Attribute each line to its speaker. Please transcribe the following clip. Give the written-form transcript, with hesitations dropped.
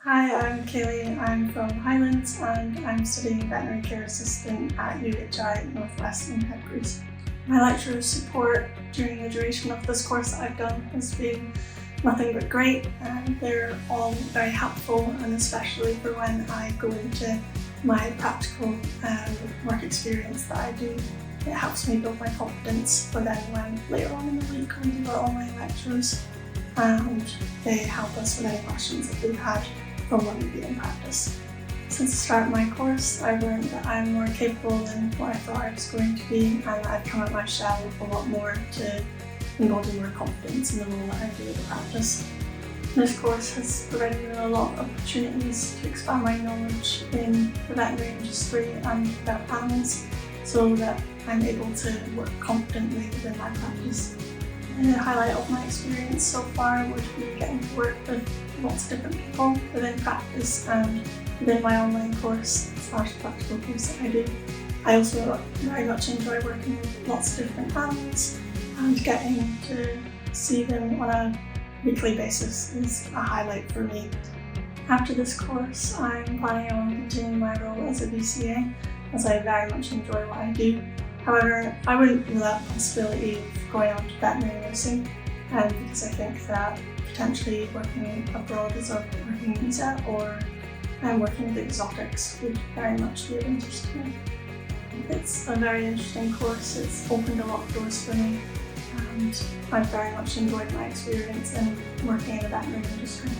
Speaker 1: Hi, I'm Kayleigh. I'm from Highlands and I'm studying Veterinary Care Assistant at UHI North in Hebrides. My lecturer's support during the duration of this course that I've done has been nothing but great, and they're all very helpful, and especially for when I go into my practical work experience that I do. It helps me build my confidence for then when later on in the week we do our online lectures, and they help us with any questions that we've had from when we've been in practice. Since the start of my course, I've learned that I'm more capable than what I thought I was going to be, and I've come out my shell a lot more to embody more confidence in the role that I do in practice. This course has provided me with a lot of opportunities to expand my knowledge in the veterinary industry and about animals, so that I'm able to work confidently within my practice. The highlight of my experience so far would be getting to work with lots of different people within practice and within my online course / practical course that I do. I also very much enjoy working with lots of different animals, and getting to see them on a weekly basis is a highlight for me. After this course, I'm planning on continuing my role as a VCA, as I very much enjoy what I do. However, I wouldn't rule out the possibility of going on to veterinary nursing, because I think that potentially working abroad as a working visa or working with exotics would very much be of interest to me. It's a very interesting course. It's opened a lot of doors for me, and I've very much enjoyed my experience in working in the veterinary industry.